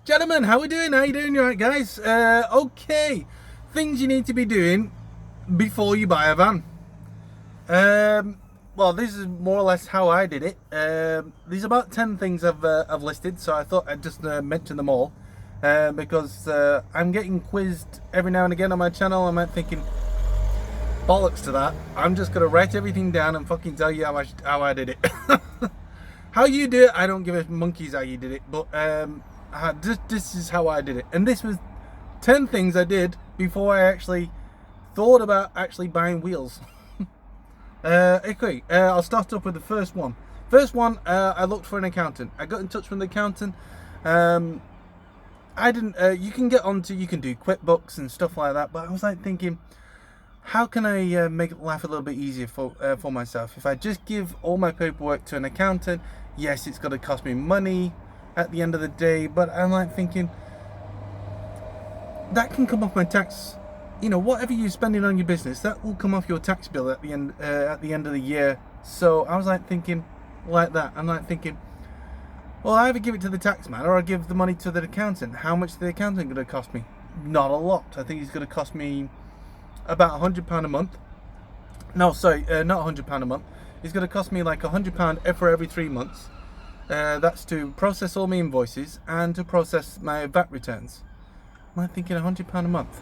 Gentlemen, how we doing? How you doing? You alright, guys? Okay, things you need to be doing before you buy a van. Well, this is more or less how I did it. There's about 10 things I've listed, so I thought I'd just mention them all because I'm getting quizzed every now and again on my channel. I'm thinking, bollocks to that. I'm just gonna write everything down and fucking tell you how I did it. How you do it, I don't give a monkey's how you did it, but this is how I did it. And this was 10 things I did before I actually thought about actually buying wheels. Okay, I'll start up with the first one. I looked for an accountant. I got in touch with an accountant. I didn't. You can do QuickBooks and stuff like that, but I was like thinking, how can I make life a little bit easier for myself? If I just give all my paperwork to an accountant, yes, it's going to cost me money at the end of the day, but I'm like thinking, that can come off my tax. You know, whatever you're spending on your business, that will come off your tax bill at the end of the year. So I was like thinking like that. I'm like thinking, well, I either give it to the tax man or I give the money to the accountant. How much is the accountant going to cost me? Not a lot. I think he's going to cost me about £100 a month. No, sorry, not £100 a month. It's going to cost me like £100 for every 3 months. That's to process all my invoices and to process my VAT returns. Am I thinking £100 a month?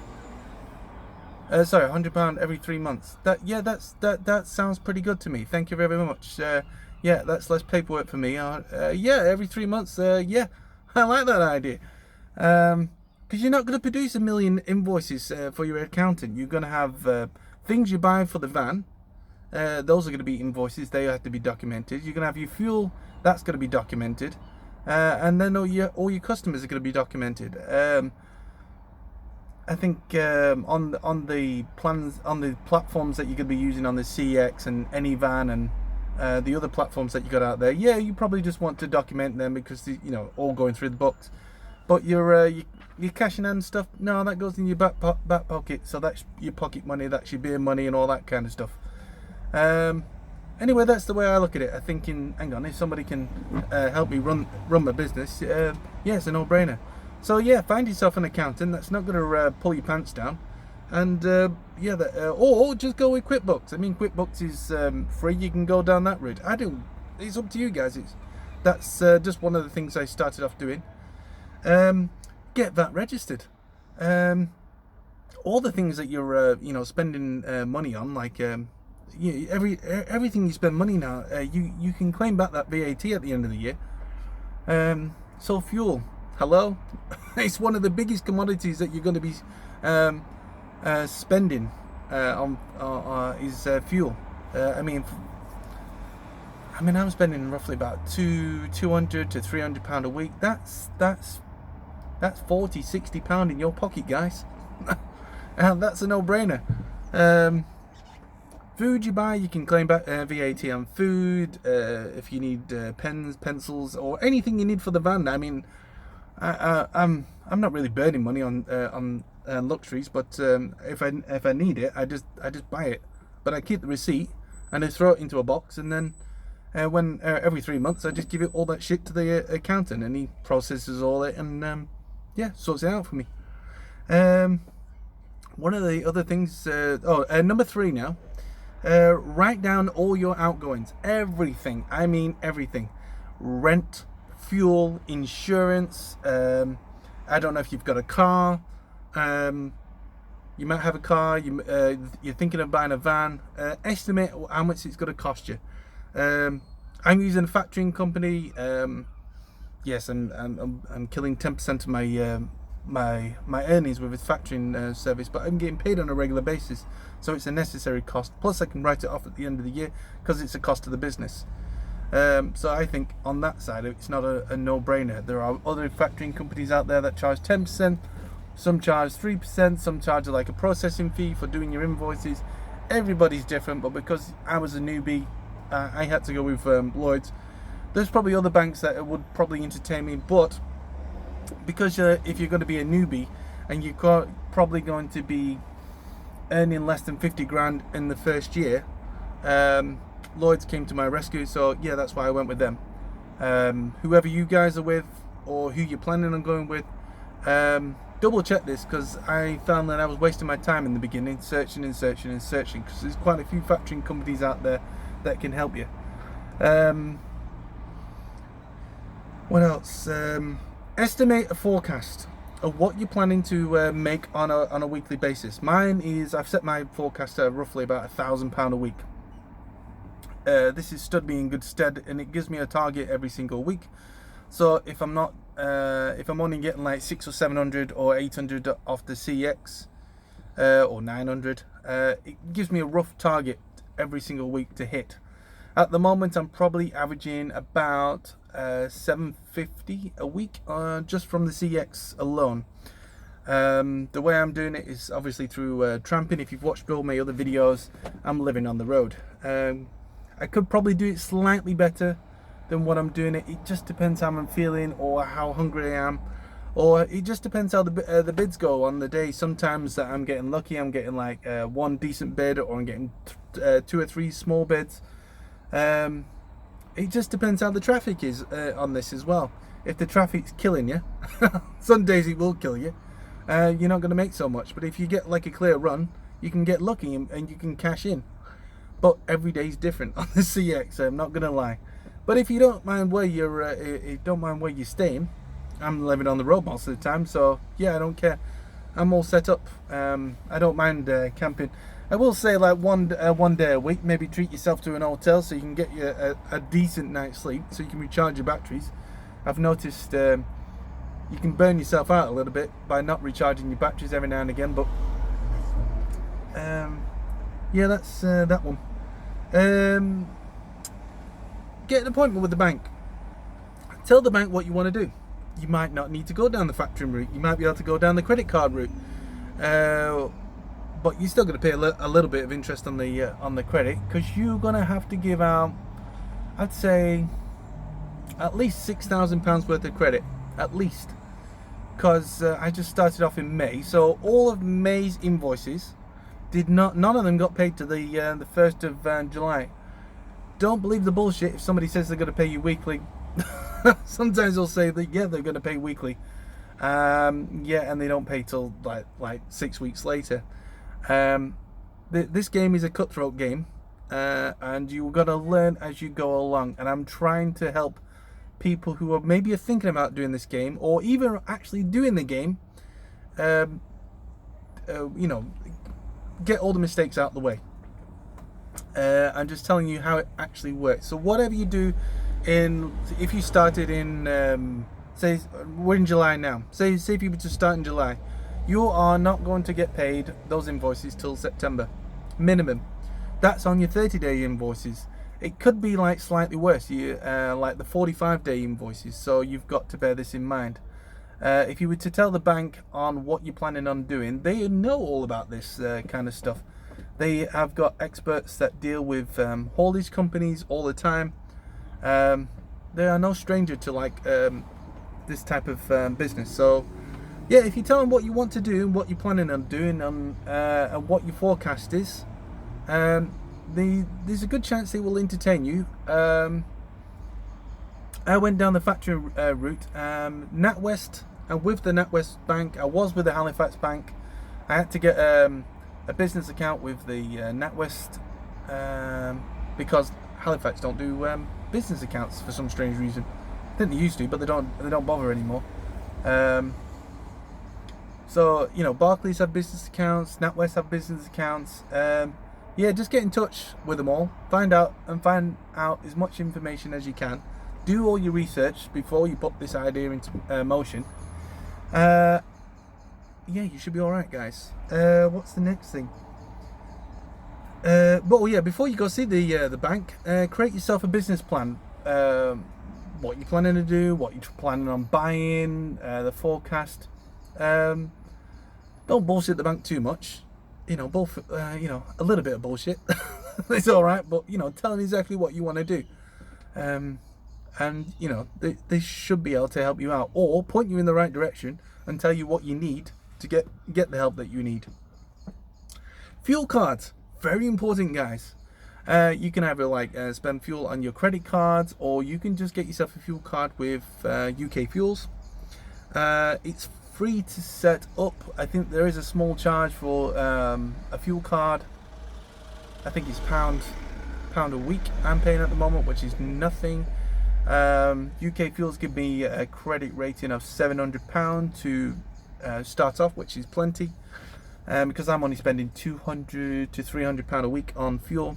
Sorry, £100 every 3 months. That sounds pretty good to me. Thank you very much. Yeah, that's less paperwork for me. Yeah, every 3 months. Yeah, I like that idea. Because you're not going to produce a million invoices for your accountant. You're going to have things you buy for the van. Those are going to be invoices. They have to be documented. You're going to have your fuel. That's going to be documented. And then all your customers are going to be documented. I think on the platforms that you're going to be using on the CX and AnyVan and the other platforms that you got out there, yeah, you probably just want to document them because all going through the books. But your cash in hand stuff, no, that goes in your back pocket. So that's your pocket money, that's your beer money, and all that kind of stuff. Anyway, that's the way I look at it. I'm thinking, hang on, if somebody can help me run my business, yeah, it's a no-brainer. So yeah, find yourself an accountant that's not going to pull your pants down, and or just go with QuickBooks. I mean, QuickBooks is free. You can go down that route. It's up to you guys. That's just one of the things I started off doing. Get that registered. All the things that you're spending money on, like everything you spend money now, you can claim back that VAT at the end of the year. So fuel. Hello, it's one of the biggest commodities that you're going to be spending on is fuel. I mean, I'm spending roughly about £200 to £300 a week. That's £40-60 in your pocket, guys. And that's a no-brainer. Food you buy, you can claim back VAT on food. If you need pens, pencils, or anything you need for the van. I mean, I'm not really burning money on luxuries, but if I need it, I just buy it. But I keep the receipt and I throw it into a box, and then when every 3 months I just give it all that shit to the accountant, and he processes all it and sorts it out for me. One of the other things, number 3 now. Write down all your outgoings, everything. I mean everything. Rent, fuel, insurance. I don't know if you've got a car. You might have a car. You're thinking of buying a van. Estimate how much it's going to cost you. I'm using a factoring company. Yes, I'm killing 10% of my earnings with its factoring service, but I'm getting paid on a regular basis, so it's a necessary cost. Plus, I can write it off at the end of the year because it's a cost of the business. So I think on that side, it's not a no-brainer. There are other factoring companies out there that charge 10%, some charge 3%, some charge like a processing fee for doing your invoices. Everybody's different, but because I was a newbie, I had to go with Lloyd's. There's probably other banks that would probably entertain me, but because if you're going to be a newbie and you're probably going to be earning less than 50 grand in the first year, Lloyd's came to my rescue. So yeah, that's why I went with them. Whoever you guys are with, or who you're planning on going with, double check this, because I found that I was wasting my time in the beginning searching, because there's quite a few factoring companies out there that can help you. What else? Estimate a forecast of what you're planning to make on a weekly basis. Mine is, I've set my forecast at roughly about £1,000 a week. This has stood me in good stead, and it gives me a target every single week. So if I'm not, if I'm only getting like 600 or 700 or 800 off the CX, or 900, it gives me a rough target every single week to hit. At the moment, I'm probably averaging about 750 a week, just from the CX alone. The way I'm doing it is obviously through tramping. If you've watched all my other videos, I'm living on the road. I could probably do it slightly better than what I'm doing it. It just depends how I'm feeling, or how hungry I am, or it just depends how the bids go on the day. Sometimes that I'm getting lucky, I'm getting like one decent bid, or I'm getting 2 or 3 small bids. It just depends how the traffic is on this as well. If the traffic's killing you, some days it will kill you. You're not going to make so much. But if you get like a clear run, you can get lucky and you can cash in. But every day's different on the CX. I'm not going to lie. But if you don't mind where you're staying, I'm living on the road most of the time. So yeah, I don't care. I'm all set up. I don't mind camping. I will say, like one day a week, maybe treat yourself to an hotel so you can get you a decent night's sleep, so you can recharge your batteries. I've noticed you can burn yourself out a little bit by not recharging your batteries every now and again. But yeah, that's that one. Get an appointment with the bank. Tell the bank what you want to do. You might not need to go down the factoring route. You might be able to go down the credit card route. But you're still going to pay a little bit of interest on the credit, because you're going to have to give out, I'd say, at least £6,000 worth of credit, at least. Because I just started off in May, so all of May's invoices none of them got paid to the 1st of July. Don't believe the bullshit if somebody says they're going to pay you weekly. Sometimes they'll say that, yeah, they're going to pay weekly. Yeah, and they don't pay till like 6 weeks later. This game is a cutthroat game, and you've got to learn as you go along. And I'm trying to help people who are maybe thinking about doing this game, or even actually doing the game, you know, get all the mistakes out of the way. I'm just telling you how it actually works. So whatever you do, if you started in, say we're in July now, say if you were to start in July, you are not going to get paid those invoices till September minimum. That's on your 30-day invoices. It could be like slightly worse, like the 45-day invoices. So you've got to bear this in mind. If you were to tell the bank on what you're planning on doing, they know all about this kind of stuff. They have got experts that deal with haulage companies all the time. They are no stranger to like this type of business. So yeah, if you tell them what you want to do, what you're planning on doing, and what your forecast is, there's a good chance they will entertain you. I went down the factory route. NatWest, and with the NatWest Bank, I was with the Halifax Bank. I had to get a business account with the NatWest because Halifax don't do business accounts for some strange reason. I think they used to, but they don't bother anymore. So you know, Barclays have business accounts, NatWest have business accounts. Yeah, just get in touch with them all. Find out as much information as you can. Do all your research before you put this idea into motion. Yeah, you should be all right, guys. What's the next thing? But yeah, before you go see the bank, create yourself a business plan. What you're planning to do, what you're planning on buying, the forecast. Don't bullshit the bank too much. You know, you know, a little bit of bullshit. It's all right, but you know, tell them exactly what you want to do. And you know, they should be able to help you out, or point you in the right direction and tell you what you need to get the help that you need. Fuel cards, very important, guys. You can either like spend fuel on your credit cards, or you can just get yourself a fuel card with UK Fuels. It's free to set up. I think there is a small charge for a fuel card. I think it's pound a week I'm paying at the moment, which is nothing. UK Fuels give me a credit rating of £700 to start off, which is plenty, because I'm only spending £200 to £300 a week on fuel.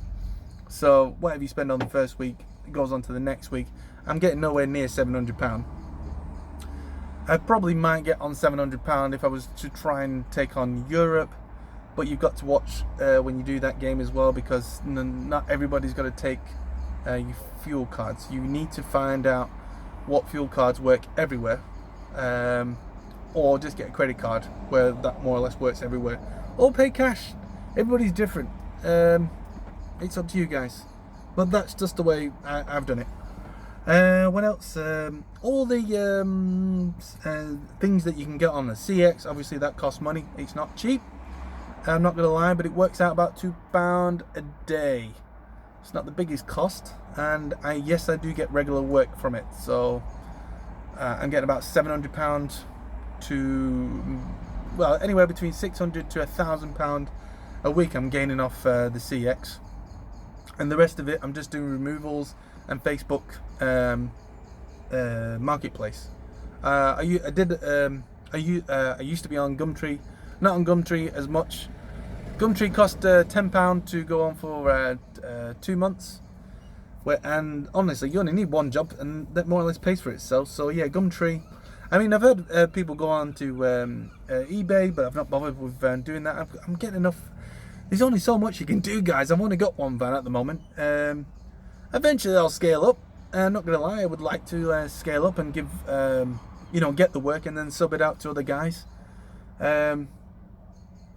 So whatever you spend on the first week, it goes on to the next week. I'm getting nowhere near £700. I probably might get on £700 if I was to try and take on Europe, but you've got to watch when you do that game as well, because not everybody's got to take your fuel cards. You need to find out what fuel cards work everywhere, or just get a credit card where that more or less works everywhere, or pay cash. Everybody's different. It's up to you guys, but that's just the way I've done it. What else? All the things that you can get on the CX, obviously that costs money. It's not cheap, I'm not going to lie, but it works out about £2 a day. It's not the biggest cost, and yes, I do get regular work from it. So I'm getting about £700 to, well, anywhere between £600 to £1,000 a week I'm gaining off the CX, and the rest of it I'm just doing removals and Facebook marketplace. I used to be on Gumtree, not on Gumtree as much. Gumtree cost £10 to go on for 2 months, and honestly you only need one job and that more or less pays for itself. So yeah, Gumtree. I mean, I've heard people go on to eBay, but I've not bothered with doing that. I'm getting enough. There's only so much you can do, guys. I've only got one van at the moment. Eventually I'll scale up. I'm not gonna lie, I would like to scale up and give get the work and then sub it out to other guys. And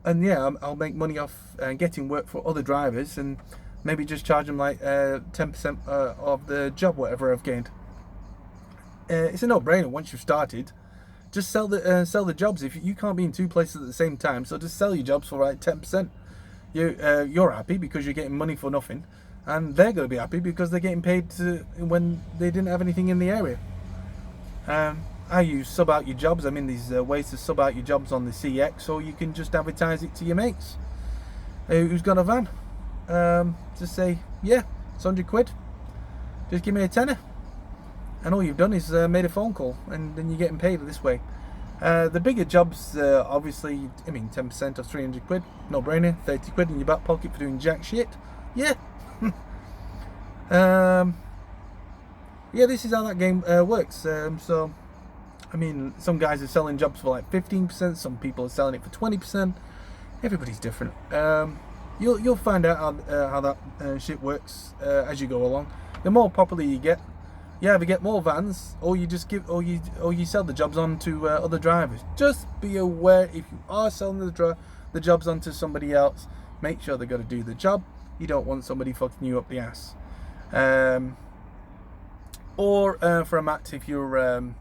yeah, I'll make money off getting work for other drivers, and maybe just charge them like 10% of the job, whatever I've gained. It's a no-brainer once you've started. Just sell the jobs. If you can't be in two places at the same time, so just sell your jobs for like 10%. You're happy because you're getting money for nothing, and they're going to be happy because they're getting paid when they didn't have anything in the area. How you sub out your jobs? I mean, there's ways to sub out your jobs on the CX, or you can just advertise it to your mates who's got a van. Just say, yeah, it's £100. Just give me a tenner, and all you've done is made a phone call, and then you're getting paid this way. The bigger jobs, obviously, I mean, 10% of £300, no brainer. 30 quid in your back pocket for doing jack shit. Yeah. Yeah, this is how that game works. So, I mean, some guys are selling jobs for like 15%. Some people are selling it for 20%. Everybody's different. You'll find out how that shit works as you go along. The more popular you get, you either get more vans, or you just give, or you sell the jobs on to other drivers. Just be aware, if you are selling the jobs onto somebody else, make sure they're going to do the job. You don't want somebody fucking you up the ass. Or for a mat, if you're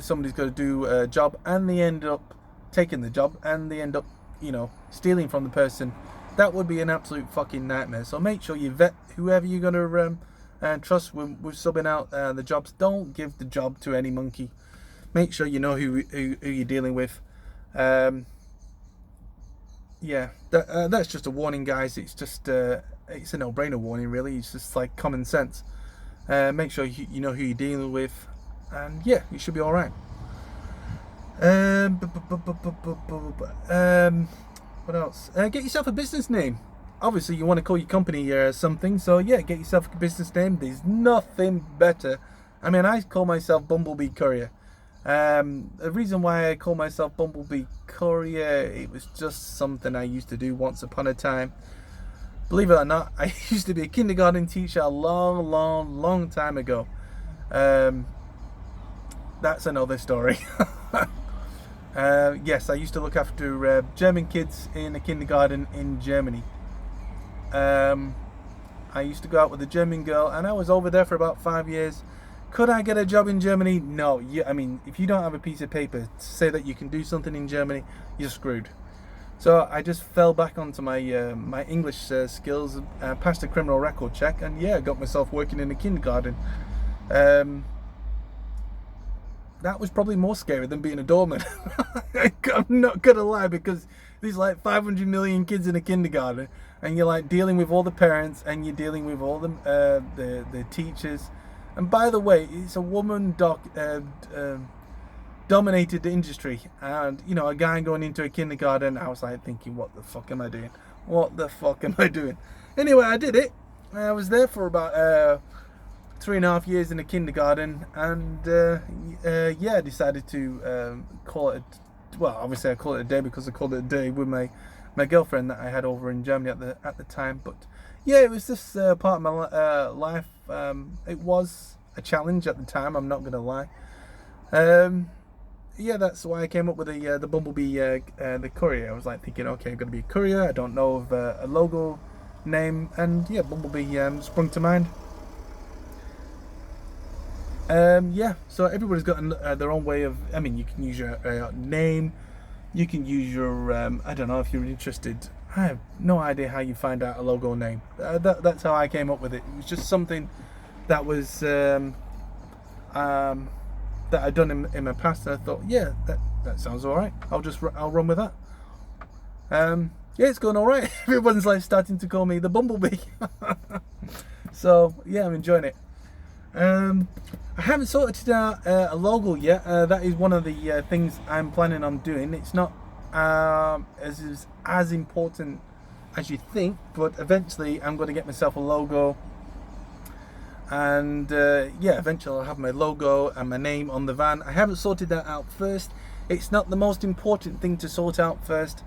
somebody's got to do a job and they end up taking the job and they end up stealing from the person, that would be an absolute fucking nightmare. So make sure you vet whoever you're going to trust with subbing out the jobs. Don't give the job to any monkey. Make sure you know who you're dealing with. Yeah, that's just a warning, guys. It's just it's a no-brainer warning, really. It's just like common sense. Make sure you know who you're dealing with, and yeah, you should be all right. What else? Get yourself a business name. Obviously, you want to call your company something, so yeah, get yourself a business name. There's nothing better. I mean, I call myself Bumblebee Courier. The reason why I call myself Bumblebee Courier, it was just something I used to do once upon a time. Believe it or not, I used to be a kindergarten teacher a long time ago. That's another story. Yes, I used to look after German kids in a kindergarten in Germany. I used to go out with a German girl, and I was over there for about 5 years. Could I get a job in Germany? No. I mean, if you don't have a piece of paper to say that you can do something in Germany, you're screwed. So I just fell back onto my my English skills, passed a criminal record check, and yeah, got myself working in a kindergarten. that was probably more scary than being a doorman. I'm not gonna lie, because there's like 500 million kids in a kindergarten, and you're like dealing with all the parents, and you're dealing with all the teachers. And by the way, it's a woman dominated industry, and you know, a guy going into a kindergarten, I was like thinking, what the fuck am I doing? What the fuck am I doing? Anyway, I did it. I was there for about 3.5 years in a kindergarten, and yeah, I decided to call it. Well, obviously I call it a day because I called it a day with my girlfriend that I had over in Germany at the time. But yeah, it was just part of my life. It was a challenge at the time, I'm not gonna lie. Yeah, that's why I came up with the Bumblebee, the Courier. I was like thinking, okay, I'm gonna be a courier. I don't know of a logo name, and yeah, Bumblebee sprung to mind. Yeah, so everybody's got their own way of. I mean, you can use your name, you can use your. I don't know if you're interested. I have no idea how you find out a logo name. That's how I came up with it. It was just something that was that I'd done in my past, and I thought, yeah, that sounds all right. I'll run with that. Yeah, it's going all right. Everyone's like starting to call me the Bumblebee. So yeah, I'm enjoying it. I haven't sorted out a logo yet. That is one of the things I'm planning on doing. It's not as important as you think, but eventually I'm going to get myself a logo, and yeah, eventually I'll have my logo and my name on the van. I haven't sorted that out first. It's not the most important thing to sort out first.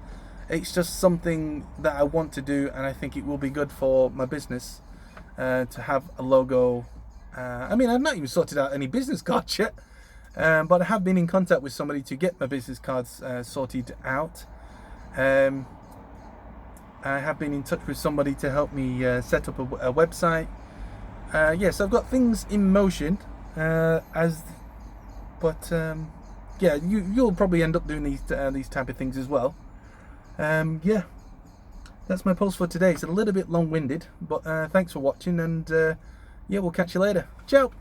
It's just something that I want to do, and I think it will be good for my business to have a logo. I mean, I've not even sorted out any business cards yet, but I have been in contact with somebody to get my business cards sorted out. I have been in touch with somebody to help me set up a website. Yes, I've got things in motion, but yeah, you'll probably end up doing these type of things as well. Yeah, that's my post for today. It's a little bit long-winded, but thanks for watching, and yeah, we'll catch you later. Ciao.